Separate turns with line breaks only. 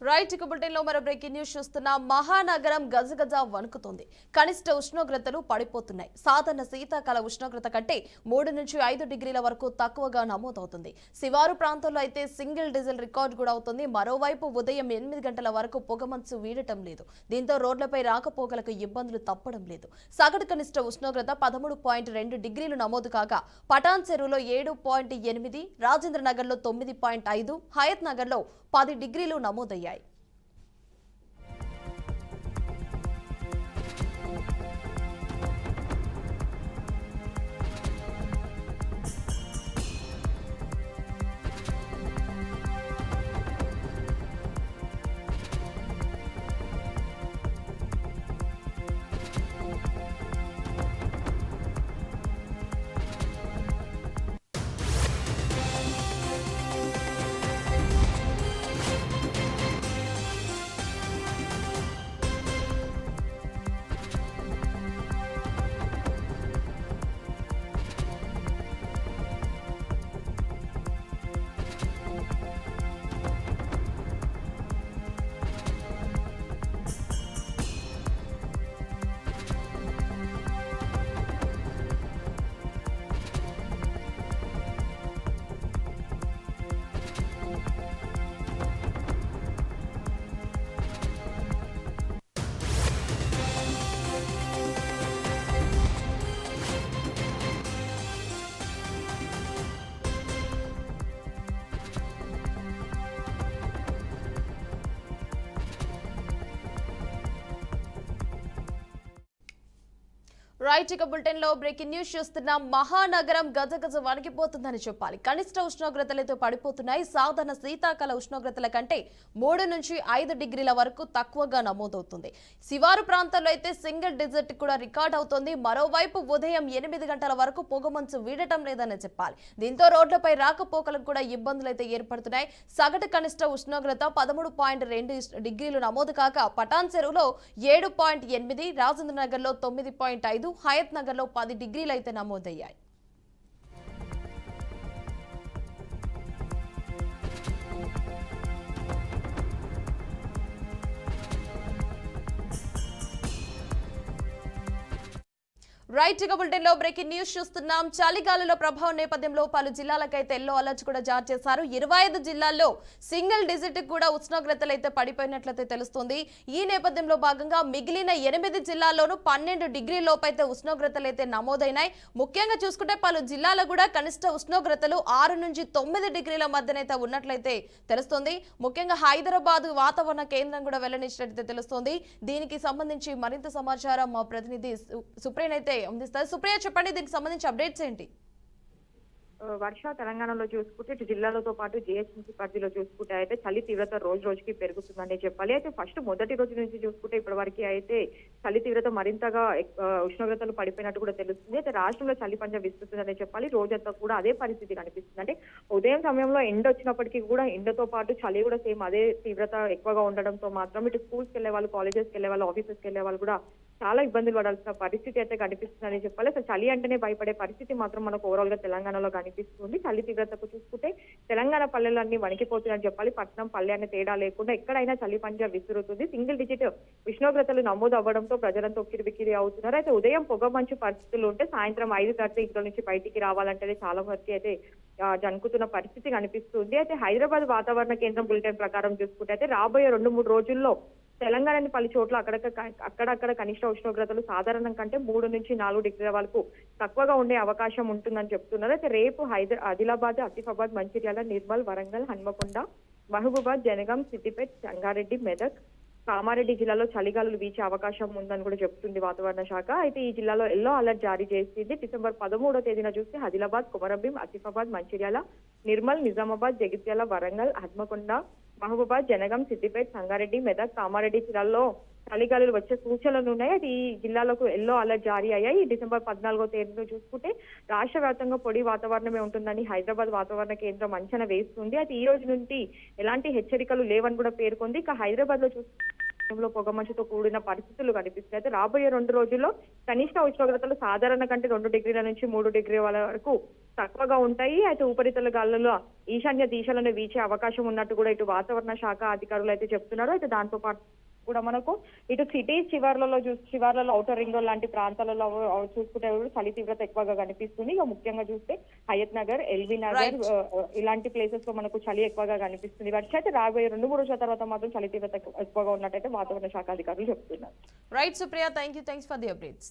Right ఇక bulletin లో మరో బ్రేకింగ్ న్యూస్ చూస్తున్నా. మహానగరం గజగజ వణుకుతుంది. కనిష్ట ఉష్ణోగ్రతలు పడిపోతున్నాయి. సాధారణ శీతాకాల ఉష్ణోగ్రత కంటే 3 నుంచి 5 డిగ్రీల వరకు తక్కువగా నమోదవుతుంది. శివారు ప్రాంతాల్లో అయితే సింగిల్ డిజిల్ రికార్డు కూడా అవుతుంది. మరోవైపు ఉదయం 8 గంటల వరకు పొగమంచు వీడటం లేదు. దీంతో రోడ్లపై రాకపోకలకు ఇబ్బందులు తప్పడం లేదు. సగటు కనిష్ట ఉష్ణోగ్రత 13.2 డిగ్రీలు నమోదు కాగా పటాన్ చెరువులో 7.8, రాజేంద్ర నగర్ లో 9.5, హయత్ నగర్ లో 10 డిగ్రీలు నమోదయ్యాయి. రైట్ ఇక బులెటిన్ లో బ్రేకింగ్ న్యూస్ చూస్తున్నాం. మహానగరం గజగజ వణికిపోతుందని చెప్పాలి. కనిష్ట ఉష్ణోగ్రతలతో పడిపోతున్నాయి. సాధారణ శీతాకాల ఉష్ణోగ్రతల కంటే 3 నుంచి 5 డిగ్రీల వరకు తక్కువగా నమోదవుతుంది. శివారు ప్రాంతాల్లో అయితే సింగిల్ డిజిట్ కూడా రికార్డ్ అవుతోంది. మరోవైపు ఉదయం 8 గంటల వరకు పొగమంచు వీడటం లేదని చెప్పాలి. దీంతో రోడ్లపై రాకపోకలకు కూడా ఇబ్బందులు అయితే ఏర్పడుతున్నాయి. సగటు కనిష్ట ఉష్ణోగ్రత 13.2 డిగ్రీలు నమోదు కాగా పటాన్ చెరువులో 7.8, రాజేంద్ర నగర్ లో 9.5, హయత్ నగర్ లో 10 డిగ్రీలు అయితే నమోదయ్యాయి. రైట్ ఇక బులెటిన్ లో బ్రేకింగ్ న్యూస్ చూస్తున్నాం. చలిగాలుల ప్రభావం నేపథ్యంలో పలు జిల్లాలకైతే ఎల్లో అలర్ట్ కూడా జారీ చేశారు. 25 జిల్లాల్లో సింగిల్ డిజిట్ కూడా ఉష్ణోగ్రతలు అయితే పడిపోయినట్లయితే తెలుస్తుంది. ఈ నేపథ్యంలో భాగంగా మిగిలిన 8 జిల్లాల్లోనూ 12 డిగ్రీ లోపైతే ఉష్ణోగ్రతలు అయితే నమోదైనాయి. ముఖ్యంగా చూసుకుంటే పలు జిల్లాలో కూడా కనిష్ట ఉష్ణోగ్రతలు 6 నుంచి 9 డిగ్రీల మధ్యనైతే ఉన్నట్లయితే తెలుస్తుంది. ముఖ్యంగా హైదరాబాద్ వాతావరణ కేంద్రం కూడా వెల్లడించినట్లయితే తెలుస్తుంది. దీనికి సంబంధించి మరింత సమాచారం మా ప్రతినిధి సుప్రీన్ అయితే అందిస్తారు. సుప్రియ, చెప్పండి, దీనికి సంబంధించి అప్డేట్స్ ఏంటి?
వర్ష తెలంగాణలో చూసుకుంటే ఇటు జిల్లాలతో పాటు జిహెచ్ఎంసీ పరిధిలో చూసుకుంటే అయితే చలి తీవ్రత రోజు రోజుకి పెరుగుతుందని చెప్పాలి. అయితే మొదటి రోజు నుంచి చూసుకుంటే ఇప్పటి వరకు అయితే చలి తీవ్రత మరింతగా ఉష్ణోగ్రతలు పడిపోయినట్టు కూడా తెలుస్తుంది. అయితే రాష్ట్రంలో చలి పంజా విస్తుందని చెప్పాలి. రోజంతా కూడా అదే పరిస్థితి కనిపిస్తుంది. అంటే ఉదయం సమయంలో ఎండ వచ్చినప్పటికీ కూడా ఎండతో పాటు చలి కూడా సేమ్ అదే తీవ్రత ఎక్కువగా ఉండడంతో మాత్రం ఇటు స్కూల్స్కి వెళ్లే వాళ్ళు, కాలేజెస్కి వెళ్లే వాళ్ళు, ఆఫీసెస్కి వెళ్లే వాళ్ళు కూడా చాలా ఇబ్బందులు పడాల్సిన పరిస్థితి అయితే కనిపిస్తుందని చెప్పాలి. అసలు చలి అంటేనే భయపడే పరిస్థితి మాత్రం మనకు ఓవరాల్ గా తెలంగాణలో కనిపిస్తుంది. చలి తీవ్రతకు చూసుకుంటే తెలంగాణ పల్లెలన్నీ వణికిపోతున్నాయని చెప్పాలి. పట్టణం పల్లె అనే తేడా లేకుండా ఎక్కడైనా చలి పంజా విసురుతుంది. సింగిల్ డిజిట్ ఉష్ణోగ్రతలు నమోదు అవ్వడంతో ప్రజలంతా ఉక్కిరిబిక్కిరి అవుతున్నారు. అయితే ఉదయం పొగ మంచు పరిస్థితులు ఉంటే సాయంత్రం 5:30 ఇంట్లో నుంచి బయటికి రావాలంటే చాలా వరకు అయితే జనుకుతున్న పరిస్థితి కనిపిస్తుంది. అయితే హైదరాబాద్ వాతావరణ కేంద్రం బులెటిన్ ప్రకారం చూసుకుంటే అయితే రాబోయే 2-3 రోజుల్లో తెలంగాణలోని పలు చోట్ల అక్కడక్కడ కనిష్ట ఉష్ణోగ్రతలు సాధారణం కంటే 3 నుంచి 4 డిగ్రీల వరకు తక్కువగా ఉండే అవకాశం ఉంటుందని చెప్తున్నారు. అయితే రేపు ఆదిలాబాద్, ఆసిఫాబాద్, మంచిర్యాల, నిర్మల్, వరంగల్, హన్మకొండ, మహబూబాద్, జనగాం, సిద్దిపేట, సంగారెడ్డి, మెదక్, కామారెడ్డి జిల్లాలో చలిగాలులు వీచే అవకాశం ఉందని కూడా చెప్తుంది వాతావరణ శాఖ. అయితే ఈ జిల్లాలో ఎల్లో అలర్ట్ జారీ చేసింది. డిసెంబర్ 13వ తేదీన చూస్తే ఆదిలాబాద్, కొమరంభీం, ఆసిఫాబాద్, మంచిర్యాల, నిర్మల్, నిజామాబాద్, జగిత్యాల, వరంగల్, హన్మకొండ, మహబూబాద్, జనగాం, సిద్దిపేట, సంగారెడ్డి, మెదక్, కామారెడ్డి జిల్లాల్లో చలిగాలులు వచ్చే సూచనలు ఉన్నాయి. అది ఈ జిల్లాలకు ఎల్లో అలర్ట్ జారీ అయ్యాయి. డిసెంబర్ 14వ తేదీలో చూసుకుంటే రాష్ట్ర వ్యాప్తంగా పొడి వాతావరణమే ఉంటుందని హైదరాబాద్ వాతావరణ కేంద్రం అంచనా వేస్తుంది. అయితే ఈ రోజు నుండి ఎలాంటి హెచ్చరికలు లేవని కూడా పేర్కొంది. ఇక హైదరాబాద్ లో చూసుకుంటే పొగమంచుతో కూడిన పరిస్థితులు కనిపిస్తాయి. అయితే రాబోయే 2 రోజుల్లో కనిష్ట ఉష్ణోగ్రతలు సాధారణ కంటే 2 డిగ్రీల నుంచి 3 డిగ్రీల వరకు తక్కువగా ఉంటాయి. అయితే ఉపరితల గాలులలో ఈశాన్య దిశలను వీచే అవకాశం ఉన్నట్టు కూడా ఇటు వాతావరణ శాఖ అధికారులు అయితే చెప్తున్నారు. అయితే దాంతో పాటు కూడా మనకు ఇటు సిటీస్ శివార్లలో ఔటర్ రింగ్ రోడ్ లాంటి ప్రాంతాలలో చూసుకుంటే కూడా చలి తీవ్రత ఎక్కువగా కనిపిస్తుంది. ఇక ముఖ్యంగా చూస్తే హయత్ నగర్, ఎల్బీ నగర్
Right.
ఇలాంటి ప్లేసెస్ లో మనకు చలి ఎక్కువగా కనిపిస్తుంది. వర్ష అయితే రాబోయే 2-3 రోజుల తర్వాత మాత్రం చలి తీవ్రత ఎక్కువగా ఉన్నట్టయితే వాతావరణ శాఖ అధికారులు చెప్తున్నారు.
Right Supriya, thanks for the updates.